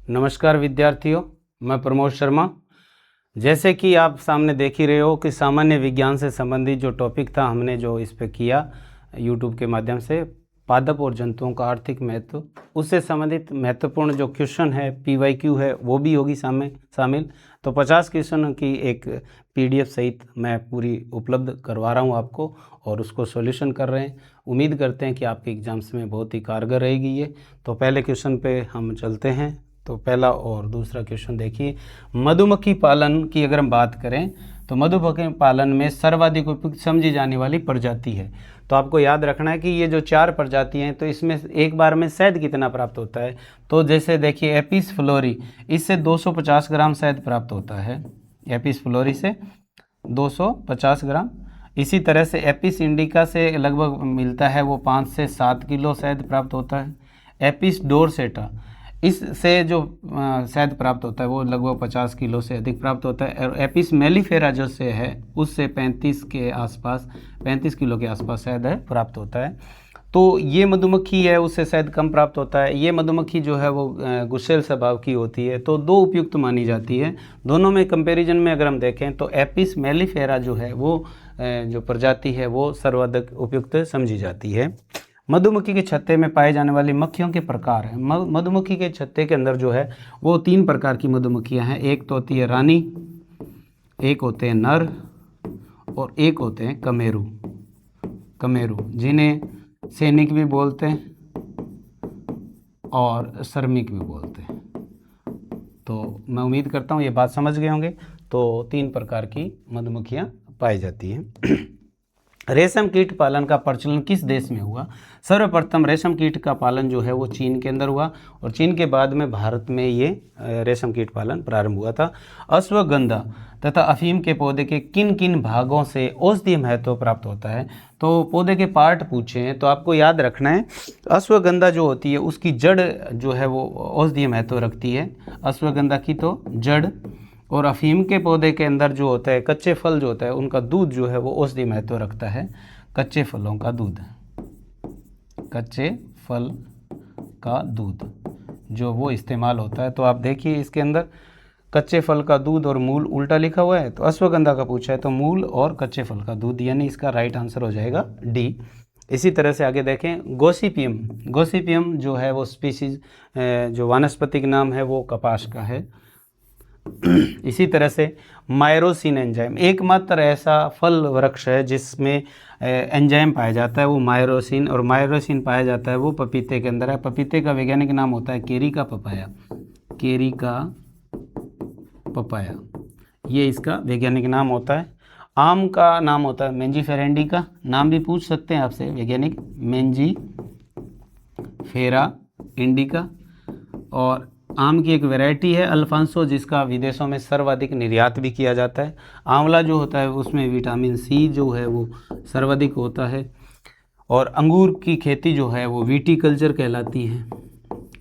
नमस्कार विद्यार्थियों, मैं प्रमोद शर्मा। जैसे कि आप सामने देख ही रहे हो कि सामान्य विज्ञान से संबंधित जो टॉपिक था हमने जो इस पे किया यूट्यूब के माध्यम से, पादप और जंतुओं का आर्थिक महत्व, उससे संबंधित महत्वपूर्ण जो क्वेश्चन है PYQ है वो भी होगी शामिल। तो 50 क्वेश्चन की एक PDF सहित मैं पूरी उपलब्ध करवा रहा हूँ आपको, और उसको सॉल्यूशन कर रहे हैं। उम्मीद करते हैं कि आपके एग्जाम्स में बहुत ही कारगर रहेगी ये। तो पहले क्वेश्चन पे हम चलते हैं। तो पहला और दूसरा क्वेश्चन देखिए, मधुमक्खी पालन की अगर हम बात करें तो मधुमक्खी पालन में सर्वाधिक उपयुक्त समझी जाने वाली प्रजाति है। तो आपको याद रखना है कि ये जो 4 प्रजातियां हैं, तो इसमें एक बार में शहद कितना प्राप्त होता है। तो जैसे देखिए एपिस फ्लोरी, इससे 250 ग्राम शहद प्राप्त होता है। एपिस फ्लोरी से 250 ग्राम। इसी तरह से एपिस इंडिका से लगभग मिलता है वो 5 से 7 किलो शहद प्राप्त होता है। एपिस डोरसेटा, इससे जो शहद प्राप्त होता है वो लगभग 50 किलो से अधिक प्राप्त होता है। और एपिस मेलिफेरा जो से है उससे 35 किलो के आसपास शहद है प्राप्त होता है। तो ये मधुमक्खी है उससे शहद कम प्राप्त होता है। ये मधुमक्खी जो है वो गुस्सेल स्वभाव की होती है, तो 2 उपयुक्त मानी जाती है। दोनों में कंपैरिजन में अगर हम देखें तो एपिस मेलिफेरा जो है वो जो प्रजाति है वो सर्वाधिक उपयुक्त समझी जाती है। मधुमक्खी के छत्ते में पाए जाने वाली मक्खियों के प्रकार हैं। मधुमक्खी के छत्ते के अंदर जो है वो 3 प्रकार की मधुमक्खियां हैं। एक तो होती है रानी, एक होते हैं नर, और एक होते हैं कमेरू, जिन्हें सैनिक भी बोलते हैं और श्रमिक भी बोलते हैं। तो मैं उम्मीद करता हूँ ये बात समझ गए होंगे। तो 3 प्रकार की मधुमक्खियाँ पाई जाती हैं। रेशम कीट पालन का प्रचलन किस देश में हुआ? सर्वप्रथम रेशम कीट का पालन जो है वो चीन के अंदर हुआ, और चीन के बाद में भारत में ये रेशम कीट पालन प्रारंभ हुआ था। अश्वगंधा तथा अफीम के पौधे के किन किन भागों से औषधीय महत्व प्राप्त होता है? तो पौधे के पार्ट पूछे हैं, तो आपको याद रखना है अश्वगंधा जो होती है उसकी जड़ जो है वो औषधीय महत्व रखती है, अश्वगंधा की तो जड़। और अफीम के पौधे के अंदर जो होता है कच्चे फल जो होता है उनका दूध जो है वो औषधि महत्व रखता है। कच्चे फलों का दूध, कच्चे फल का दूध जो वो इस्तेमाल होता है। तो आप देखिए इसके अंदर कच्चे फल का दूध और मूल उल्टा लिखा हुआ है। तो अश्वगंधा का पूछा है तो मूल और कच्चे फल का दूध, यानी इसका राइट आंसर हो जाएगा डी। इसी तरह से आगे देखें, गोसिपियम जो है वो स्पीसीज जो वानस्पतिक नाम है वो कपास का है। इसी तरह से मायरोसिन एंजाइम, एकमात्र ऐसा फल वृक्ष है जिसमें एंजाइम पाया जाता है वो मायरोसिन, और मायरोसिन पाया जाता है वो पपीते के अंदर है। पपीते का वैज्ञानिक नाम होता है केरी का पपाया, ये इसका वैज्ञानिक नाम होता है। आम का नाम होता है मेंजीफेरेंडी का, नाम भी पूछ सकते हैं आपसे वैज्ञानिक, मेंजीफेरा इंडिका। और आम की एक वैरायटी है अल्फांसो, जिसका विदेशों में सर्वाधिक निर्यात भी किया जाता है। आंवला जो होता है उसमें विटामिन सी जो है वो सर्वाधिक होता है। और अंगूर की खेती जो है वो विटीकल्चर कहलाती है,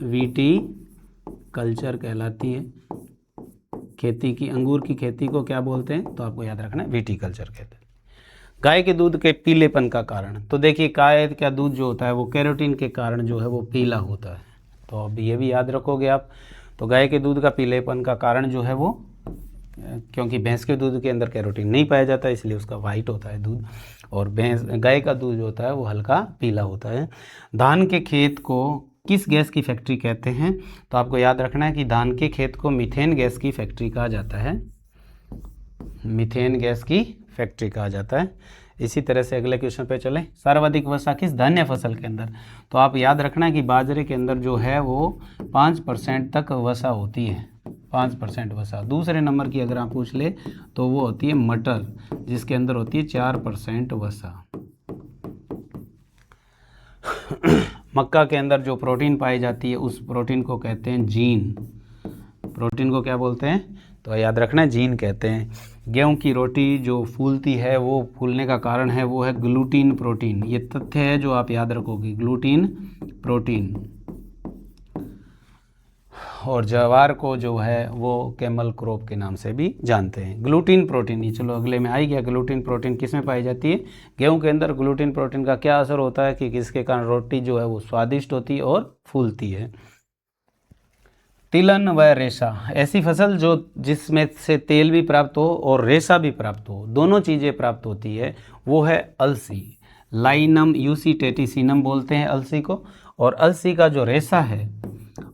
विटीकल्चर कहलाती है। खेती की, अंगूर की खेती को क्या बोलते हैं? तो आपको याद रखना है विटीकल्चर कहते हैं। गाय के दूध के पीलेपन का कारण, तो देखिए गाय का दूध जो होता है वो कैरोटीन के कारण जो है वो पीला होता है, तो अब ये भी याद रखोगे आप। तो गाय के दूध का पीलेपन का कारण जो है वो, क्योंकि भैंस के दूध के अंदर कैरोटीन नहीं पाया जाता इसलिए उसका वाइट होता है दूध, और गाय का दूध जो होता है वो हल्का पीला होता है। धान के खेत को किस गैस की फैक्ट्री कहते हैं? तो आपको याद रखना है कि धान के खेत को मीथेन गैस की फैक्ट्री कहा जाता है, मीथेन गैस की फैक्ट्री कहा जाता है। इसी तरह से अगले क्वेश्चन पे चलें, सर्वाधिक वसा किस धान्य फसल के अंदर? तो आप याद रखना है कि बाजरे के अंदर जो है वो 5% तक वसा होती है, 5% वसा। दूसरे नंबर की अगर आप पूछ ले तो वो होती है मटर, जिसके अंदर होती है 4% वसा। मक्का के अंदर जो प्रोटीन पाई जाती है उस प्रोटीन को कहते हैं जीन। प्रोटीन को क्या बोलते हैं? तो याद रखना है जीन कहते हैं। गेहूं की रोटी जो फूलती है वो फूलने का कारण है वो है ग्लूटीन प्रोटीन, ये तथ्य है जो आप याद रखोगे, ग्लूटीन प्रोटीन। और ज्वार को जो है वो कैमल क्रॉप के नाम से भी जानते हैं। ग्लूटीन प्रोटीन, ये चलो अगले में आई गया। ग्लूटीन प्रोटीन किस में पाई जाती है? गेहूं के अंदर। ग्लूटीन प्रोटीन का क्या असर होता है कि किसके कारण रोटी जो है वो स्वादिष्ट होती है और फूलती है। तिलन व रेशा, ऐसी फसल जो जिसमें से तेल भी प्राप्त हो और रेशा भी प्राप्त हो, दोनों चीज़ें प्राप्त होती है, वो है अलसी। लाइनम यूसीटेटिसिनम बोलते हैं अलसी को। और अलसी का जो रेशा है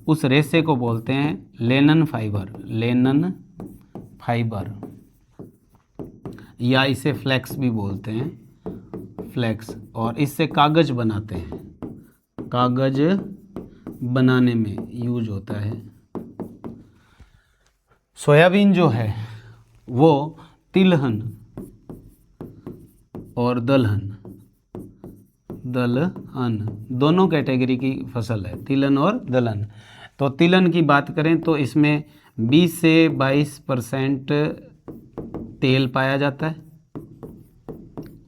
उस रेशे को बोलते हैं लेनन फाइबर, लेनन फाइबर, या इसे फ्लैक्स भी बोलते हैं, फ्लैक्स। और इससे कागज बनाते हैं, कागज बनाने में यूज होता है। सोयाबीन जो है वो तिलहन और दलहन, दलहन दोनों कैटेगरी की फसल है, तिलहन और दलहन। तो तिलहन की बात करें तो इसमें 20 से 22% तेल पाया जाता है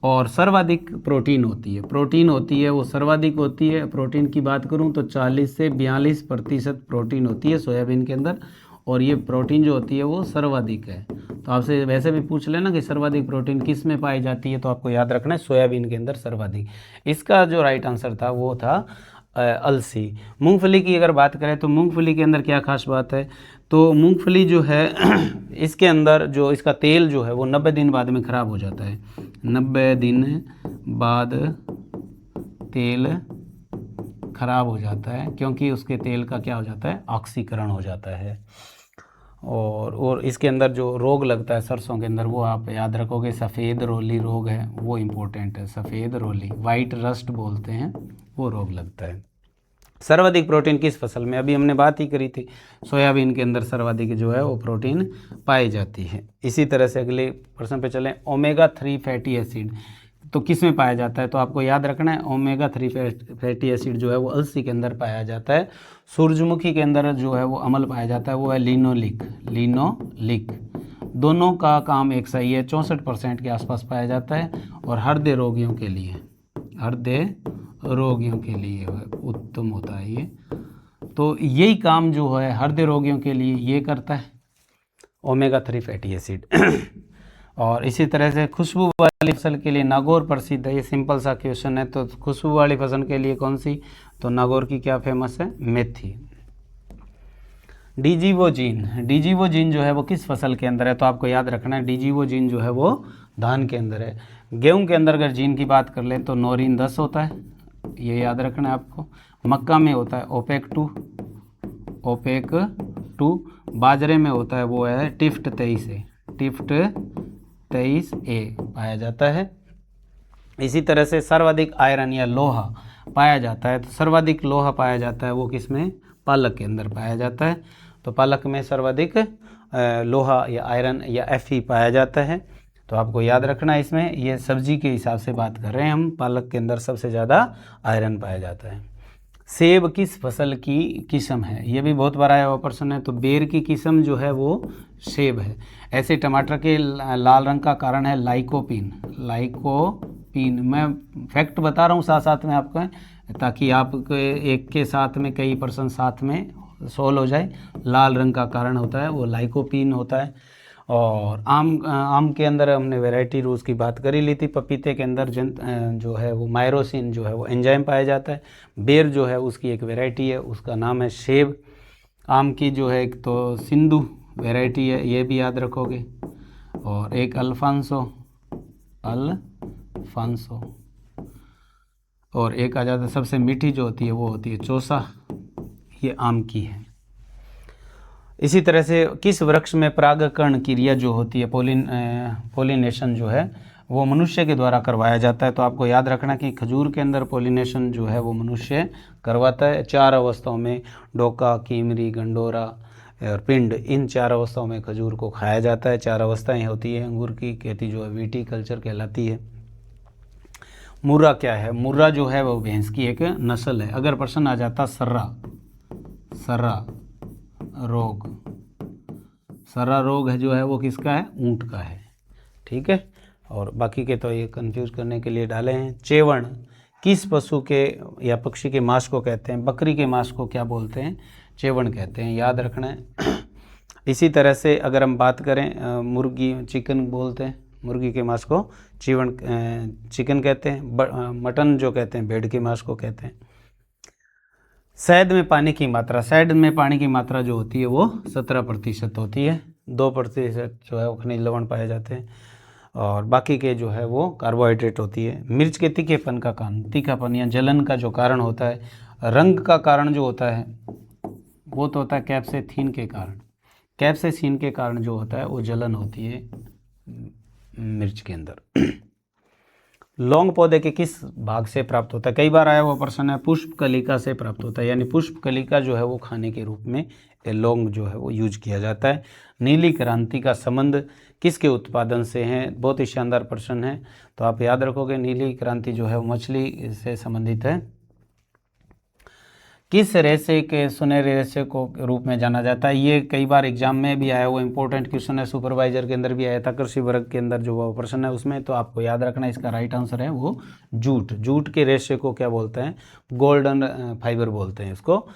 और सर्वाधिक प्रोटीन होती है, वो सर्वाधिक होती है। प्रोटीन की बात करूं तो 40 से 42% प्रोटीन होती है सोयाबीन के अंदर, और ये प्रोटीन जो होती है वो सर्वाधिक है। तो आपसे वैसे भी पूछ लेना कि सर्वाधिक प्रोटीन किस में पाई जाती है, तो आपको याद रखना है सोयाबीन के अंदर सर्वाधिक। इसका जो राइट आंसर था वो था अलसी। मूंगफली की अगर बात करें तो मूंगफली के अंदर क्या खास बात है, तो मूंगफली जो है इसके अंदर जो इसका तेल जो है वो 90 दिन बाद में ख़राब हो जाता है। 90 दिन बाद तेल खराब हो जाता है, क्योंकि उसके तेल का क्या हो जाता है, ऑक्सीकरण हो जाता है। और इसके अंदर जो रोग लगता है सरसों के अंदर, वो आप याद रखोगे, सफ़ेद रोली रोग है, वो इम्पोर्टेंट है। सफ़ेद रोली, वाइट रस्ट बोलते हैं, वो रोग लगता है। सर्वाधिक प्रोटीन किस फसल में, अभी हमने बात ही करी थी, सोयाबीन के अंदर सर्वाधिक जो है वो प्रोटीन पाई जाती है। इसी तरह से अगले प्रश्न पे चलें। ओमेगा 3 फैटी एसिड तो किस में पाया जाता है, तो आपको याद रखना है ओमेगा 3 फैटी एसिड जो है वो अलसी के अंदर पाया जाता है। सूरजमुखी के अंदर जो है वो अम्ल पाया जाता है, वो है लिनोलिक, लिनोलिक। दोनों का काम एक सही है, 64% के आसपास पाया जाता है, और हृदय रोगियों के लिए, हृदय रोगियों के लिए उत्तम होता है ये। तो यही काम जो है हृदय रोगियों के लिए ये करता है ओमेगा 3 फैटी एसिड। और इसी तरह से खुशबू वाली फसल के लिए नागौर प्रसिद्ध है, ये सिंपल सा क्वेश्चन है। तो खुशबू वाली फसल के लिए कौन सी, तो नागौर की क्या फेमस है, मेथी। डीजीवोजीन, डीजीवोजीन जो है वो किस फसल के अंदर है, तो आपको याद रखना है डीजीवोजीन जो है वो धान के अंदर है। गेहूं के अंदर अगर जीन की बात कर लें तो नोरिन 10 होता है, ये याद रखना है आपको। मक्का में होता है ओपेक 2, ओपेक 2। बाजरे में होता है वो है टिफ्ट 23 ए, टिफ्ट 23A पाया जाता है। इसी तरह से सर्वाधिक आयरन या लोहा पाया जाता है, तो सर्वाधिक लोहा पाया जाता है वो किस में, पालक के अंदर पाया जाता है। तो पालक में सर्वाधिक लोहा या आयरन या Fe पाया जाता है। तो आपको याद रखना है, इसमें ये सब्जी के हिसाब से बात कर रहे हैं हम, पालक के अंदर सबसे ज़्यादा आयरन पाया जाता है। सेब किस फसल की किस्म है, ये भी बहुत बार आया हुआ प्रश्न है। तो बेर की किस्म जो है वो सेब है। ऐसे टमाटर के लाल रंग का कारण है लाइकोपीन, लाइकोपीन। मैं फैक्ट बता रहा हूँ साथ साथ में आपको, ताकि आप एक के साथ में कई प्रश्न साथ में सोल्व हो जाए। लाल रंग का कारण होता है वो लाइकोपीन होता है। और आम के अंदर हमने वैरायटी रूज की बात कर ही ली थी। पपीते के अंदर जो है वो मायरोसिन जो है वो एंजाइम पाया जाता है। बेर जो है उसकी एक वैरायटी है, उसका नाम है सेब। आम की जो है एक तो सिंधु वैरायटी है, ये भी याद रखोगे। और एक अल्फांसो, अल्फांसो। और एक आ जाता है सबसे मीठी जो होती है वो होती है चौसा, ये आम की है। इसी तरह से किस वृक्ष में परागकण क्रिया जो होती है, पोलिनेशन जो है वो मनुष्य के द्वारा करवाया जाता है। तो आपको याद रखना कि खजूर के अंदर पोलिनेशन जो है वो मनुष्य करवाता है। 4 अवस्थाओं में, डोका, कीमरी, गंडोरा और पिंड, इन 4 अवस्थाओं में खजूर को खाया जाता है। 4 अवस्थाएं होती है। अंगूर की खेती जो है वीटी कल्चर कहलाती है। मुर्रा क्या है, मुर्रा जो है वो भैंस की एक नस्ल है। अगर प्रश्न आ जाता सर्रा रोग, सर्रा रोग है जो है वो किसका है, ऊंट का है, ठीक है। और बाकी के तो ये कंफ्यूज करने के लिए डाले हैं। चेवण किस पशु के या पक्षी के मांस को कहते हैं, बकरी के मांस को क्या बोलते हैं, चेवण कहते हैं, याद रखना है। इसी तरह से अगर हम बात करें मुर्गी, चिकन बोलते हैं, मुर्गी के मांस को चिकन कहते हैं। मटन जो कहते हैं भेड़ के मांस को कहते हैं। शहद में पानी की मात्रा, शहद में पानी की मात्रा जो होती है वो 17% होती है। 2% जो है वो खनिज लवण पाए जाते हैं और बाकी के जो है वो कार्बोहाइड्रेट होती है। मिर्च के तीखेपन का कारण, तीखापन या जलन का जो कारण होता है, रंग का कारण जो होता है वो तो होता है कैप्सेसीन के कारण। कैप्सेसीन के कारण जो होता है वो जलन होती है मिर्च के अंदर। लौंग पौधे के किस भाग से प्राप्त होता है? कई बार आया हुआ प्रश्न है, पुष्प कलिका से प्राप्त होता है, यानी पुष्प कलिका जो है वो खाने के रूप में लौंग जो है वो यूज किया जाता है। नीली क्रांति का संबंध किसके उत्पादन से है? बहुत ही शानदार प्रश्न है, तो आप याद रखोगे नीली क्रांति जो है वो मछली से संबंधित है। किस रेशे के सुनहरे रेशे को रूप में जाना जाता है? ये कई बार एग्जाम में भी आया हुआ इंपॉर्टेंट क्वेश्चन है, सुपरवाइजर के अंदर भी आया था, कृषि वर्ग के अंदर जो वो प्रश्न है उसमें, तो आपको याद रखना इसका राइट आंसर है वो जूट। जूट के रेशे को क्या बोलते हैं? गोल्डन फाइबर बोलते हैं इसको।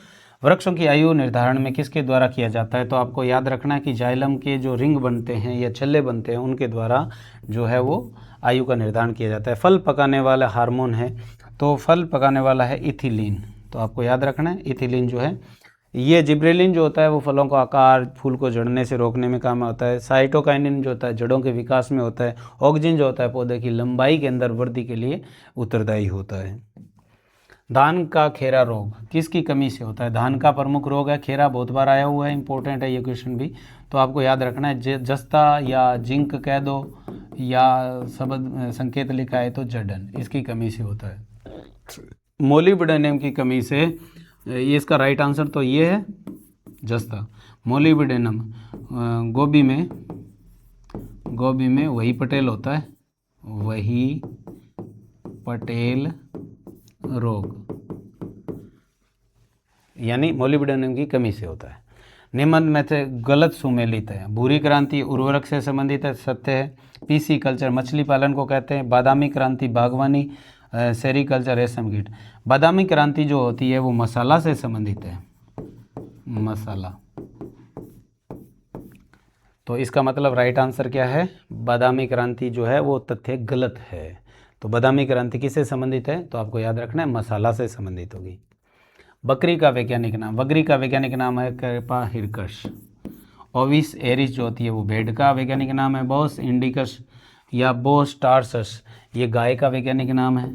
वृक्षों की आयु निर्धारण में किसके द्वारा किया जाता है? तो आपको याद रखना है कि जाइलम के जो रिंग बनते हैं या छल्ले बनते हैं उनके द्वारा जो है वो आयु का निर्धारण किया जाता है। फल पकाने वाला हार्मोन है, तो फल पकाने वाला है इथिलीन, तो आपको याद रखना है इथिलीन जो है। ये जिब्रेलिन जो होता है वो फलों को आकार, फूल को झड़ने से रोकने में काम आता है। साइटोकाइनिन जो होता है जड़ों के विकास में होता है। ऑक्सिन जो होता है पौधे की लंबाई के अंदर वृद्धि के लिए उत्तरदायी होता है। धान का खेरा रोग किसकी कमी से होता है? धान का प्रमुख रोग है खेरा, बहुत बार आया हुआ है, इंपॉर्टेंट है ये क्वेश्चन भी, तो आपको याद रखना है जस्ता या जिंक कह दो या शब्द संकेत लिखा है तो जडन, इसकी कमी से होता है। मोलिब्डेनम की कमी से, ये इसका राइट आंसर तो ये है जस्ता। मोलिब्डेनम गोभी में वही पटेल होता है, वही पटेल रोग यानी मोलिब्डेनम की कमी से होता है। निम्न में से गलत सुमेलित है। भूरी क्रांति उर्वरक से संबंधित है, सत्य है। पीसी कल्चर मछली पालन को कहते हैं। बादामी क्रांति बागवानी, सेरीकल्चर रेशम कीट। बादामी क्रांति जो होती है वो मसाला से संबंधित है, मसाला, तो इसका मतलब राइट आंसर क्या है? बादामी क्रांति जो है वो तथ्य गलत है। तो बादामी क्रांति किससे संबंधित है? तो आपको याद रखना है मसाला से संबंधित होगी। बकरी का वैज्ञानिक नाम, बकरी का वैज्ञानिक नाम है कैपा हिरकस। ओविस एरिस जो होती है वो भेड़ का वैज्ञानिक नाम है। बोस इंडिकस या बोस टार्सस ये गाय का वैज्ञानिक नाम है।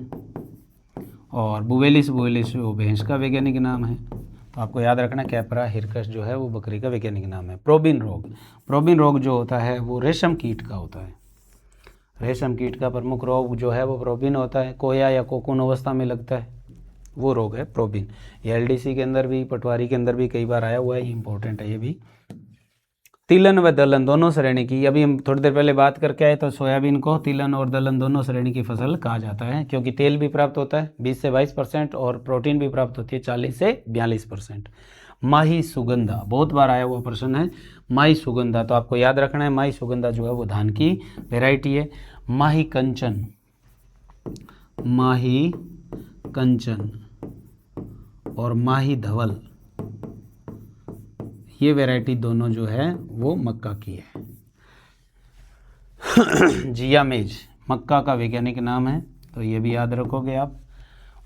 और बुवेलिस वो भैंस का वैज्ञानिक नाम है। तो आपको याद रखना कैपरा हिरकस जो है वो बकरी का वैज्ञानिक नाम है। प्रोबिन रोग जो होता है वो रेशम कीट का होता है। रेशम कीट का प्रमुख रोग जो है वो प्रोबिन होता है। कोया या कोकून अवस्था में लगता है वो रोग है प्रोबिन। ये एलडीसी के अंदर भी, पटवारी के अंदर भी कई बार आया हुआ है, ये इंपॉर्टेंट है ये भी। तिलन व दलहन दोनों श्रेणी की, अभी हम थोड़ी देर पहले बात करके आए, तो सोयाबीन को तिलन और दलहन दोनों श्रेणी की फसल कहा जाता है, क्योंकि तेल भी प्राप्त होता है 20 से 22% और प्रोटीन भी प्राप्त होती है 40 से 42%। माही सुगंधा बहुत बार आया हुआ प्रश्न है, माही सुगंधा, तो आपको याद रखना है माही सुगंधा जो है वो धान की वेराइटी है। माही कंचन और माही धवल ये वैरायटी दोनों जो है वो मक्का की है। जियामेज मक्का का वैज्ञानिक नाम है, तो ये भी याद रखोगे आप।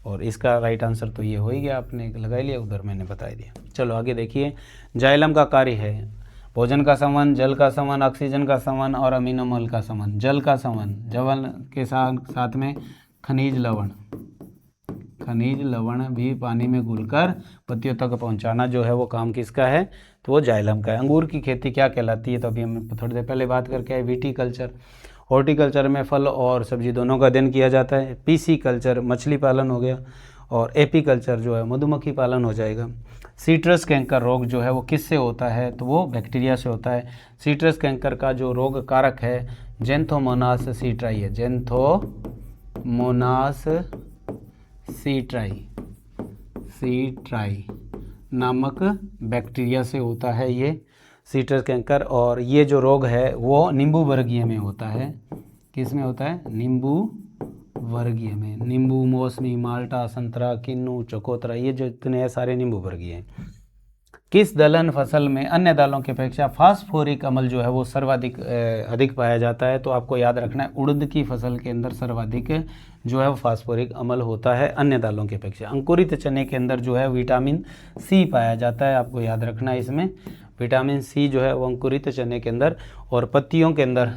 और इसका राइट आंसर तो ये हो ही गया, आपने लगा लिया, उधर मैंने बता दिया। चलो आगे देखिए। जाइलम का कार्य है भोजन का संवहन, जल का संवहन, ऑक्सीजन का संवहन और अमीनो अम्ल का संवहन। जल का संवहन, जल के साथ में खनिज लवण भी पानी में घुलकर पत्तियों तक पहुंचाना जो है वो काम किसका है? तो वो जाइलम का है। अंगूर की खेती क्या कहलाती है? तो अभी हम थोड़ी देर पहले बात करके आए विटीकल्चर। हॉर्टिकल्चर में फल और सब्जी दोनों का अध्ययन किया जाता है। पीसी कल्चर मछली पालन हो गया, और एपीकल्चर जो है मधुमक्खी पालन हो जाएगा। सीट्रस कैंकर रोग जो है वो किससे होता है? तो वो बैक्टीरिया से होता है। सीट्रस कैंकर का जो रोग कारक है जेंथोमोनास सीट्राई है, जेंथोमोनास सीट्राई नामक बैक्टीरिया से होता है ये सीट्रस कैंकर। और ये जो रोग है वो नींबू वर्गीय में होता है। किस में होता है? नींबू वर्गीय में। नींबू, मौसमी, माल्टा, संतरा, किन्नू, चकोतरा, ये जो इतने हैं सारे नींबू वर्गीय हैं। किस दलहन फसल में अन्य दालों की अपेक्षा फास्फोरिक अम्ल जो है वो सर्वाधिक अधिक पाया जाता है? तो आपको याद रखना है उड़द की फसल के अंदर सर्वाधिक जो है वो फास्फोरिक अम्ल होता है अन्य दालों की अपेक्षा। अंकुरित चने के अंदर जो है विटामिन सी पाया जाता है, आपको याद रखना है इसमें विटामिन सी जो है वो अंकुरित चने के अंदर। और पत्तियों के अंदर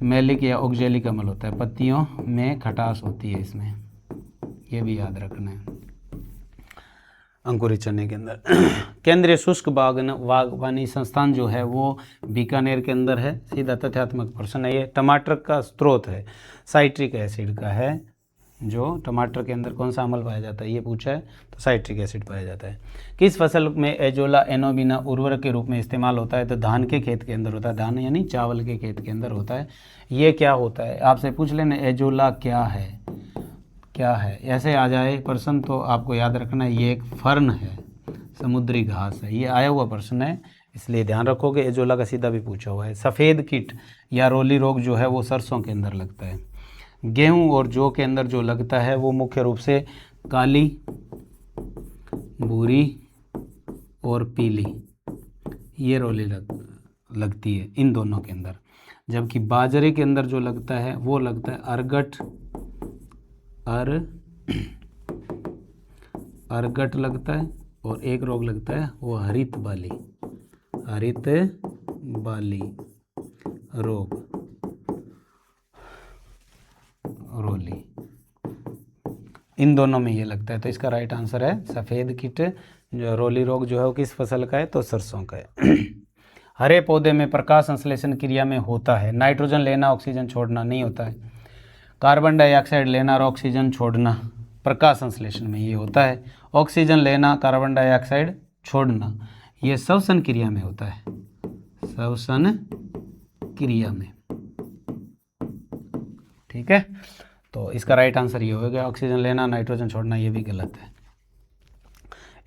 मैलिक या ऑक्जेलिक अम्ल होता है, पत्तियों में खटास होती है इसमें, ये भी याद रखना है अंकुरित चने के अंदर। केंद्रीय शुष्क बागवानी संस्थान जो है वो बीकानेर के अंदर है। सीधा तथ्यात्मक प्रश्न है ये। टमाटर का स्रोत है साइट्रिक एसिड का है, जो टमाटर के अंदर कौन सा अम्ल पाया जाता है ये पूछा है, तो साइट्रिक एसिड पाया जाता है। किस फसल में एजोला एनोबिना उर्वरक के रूप में इस्तेमाल होता है? तो धान के खेत के अंदर होता है, धान यानी चावल के खेत के अंदर होता है। ये क्या होता है आपसे पूछ लेना, एजोला क्या है, क्या है, ऐसे आ जाए प्रश्न तो आपको याद रखना है ये एक फर्न है, समुद्री घास है, ये आया हुआ प्रश्न है इसलिए ध्यान रखोगे। एजोला का सीधा भी पूछा हुआ है। सफ़ेद कीट या रोली रोग जो है वो सरसों के अंदर लगता है। गेहूं और जौ के अंदर जो लगता है वो मुख्य रूप से काली, भूरी और पीली, ये रोली लगती है इन दोनों के अंदर। जबकि बाजरे के अंदर जो लगता है वो लगता है अर्गट लगता है, और एक रोग लगता है वो हरित बाली रोग, रोली, इन दोनों में ये लगता है। तो इसका राइट आंसर है सफ़ेद कीट जो रोली रोग जो है वो किस फसल का है? तो सरसों का है। हरे पौधे में प्रकाश संश्लेषण क्रिया में होता है नाइट्रोजन लेना ऑक्सीजन छोड़ना, नहीं होता है। कार्बन डाइऑक्साइड लेना और ऑक्सीजन छोड़ना प्रकाश संश्लेषण में ये होता है। ऑक्सीजन लेना कार्बन डाइऑक्साइड छोड़ना ये श्वसन क्रिया में होता है, श्वसन क्रिया में, ठीक है। तो इसका राइट आंसर ये हो गया, ऑक्सीजन लेना नाइट्रोजन छोड़ना ये भी गलत है।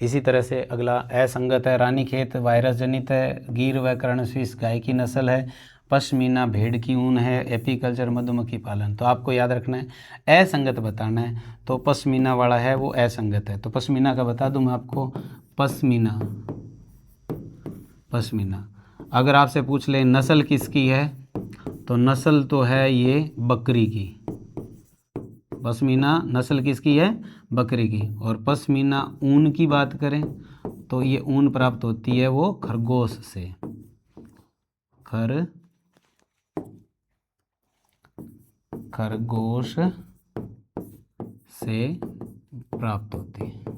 इसी तरह से अगला असंगत है, रानीखेत वायरस जनित है, गिर व कर्ण स्विस गाय की नस्ल है, पश्मीना भेड़ की ऊन है, एपीकल्चर मधुमक्खी पालन। तो आपको याद रखना है असंगत बताना है, तो पश्मीना वाला है वो असंगत है। तो पश्मीना का बता दूं मैं आपको, पश्मीना अगर आपसे पूछ ले नस्ल किसकी है, तो नस्ल तो है ये बकरी की, पश्मीना नस्ल किसकी है? बकरी की। और पश्मीना ऊन की बात करें तो ये ऊन प्राप्त होती है वो खरगोश से, खरगोश से प्राप्त होती है।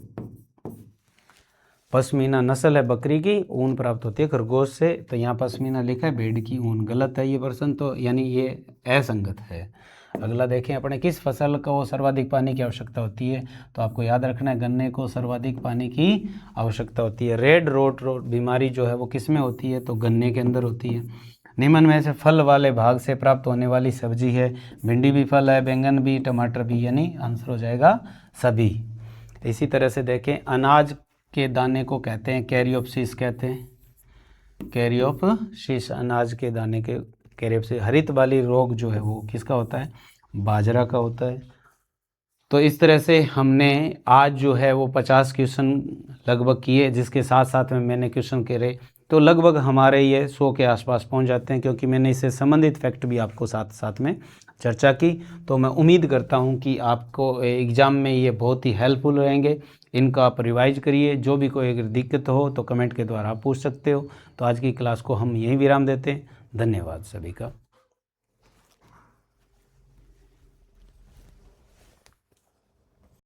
पश्मीना नस्ल है बकरी की, ऊन प्राप्त होती है खरगोश से। तो यहाँ पश्मीना लिखा है भेड़ की ऊन, गलत है ये प्रश्न, तो यानी ये असंगत है। अगला देखें अपने, किस फसल को सर्वाधिक पानी की आवश्यकता होती है? तो आपको याद रखना है गन्ने को सर्वाधिक पानी की आवश्यकता होती है। रेड रोट बीमारी जो है वो किस में होती है? तो गन्ने के अंदर होती है। निम्न में से फल वाले भाग से प्राप्त होने वाली सब्जी है, भिंडी भी फल है, बैंगन भी, टमाटर भी, यानी आंसर हो जाएगा सभी। इसी तरह से देखें, अनाज के दाने को कहते हैं कैरियोप्सिस कहते हैं, कैरियोप्सिस अनाज के दाने के कैरियोप्सिस। हरित वाली रोग जो है वो किसका होता है? बाजरा का होता है। तो इस तरह से हमने आज जो है वो 50 क्वेश्चन लगभग किए, जिसके साथ साथ में मैंने क्वेश्चन करे तो लगभग हमारे ये 100 के आसपास पहुंच जाते हैं, क्योंकि मैंने इससे संबंधित फैक्ट भी आपको साथ साथ में चर्चा की। तो मैं उम्मीद करता हूं कि आपको एग्ज़ाम में ये बहुत ही हेल्पफुल रहेंगे। इनको आप रिवाइज करिए, जो भी कोई अगर दिक्कत हो तो कमेंट के द्वारा आप पूछ सकते हो। तो आज की क्लास को हम यहीं विराम देते हैं। धन्यवाद सभी का।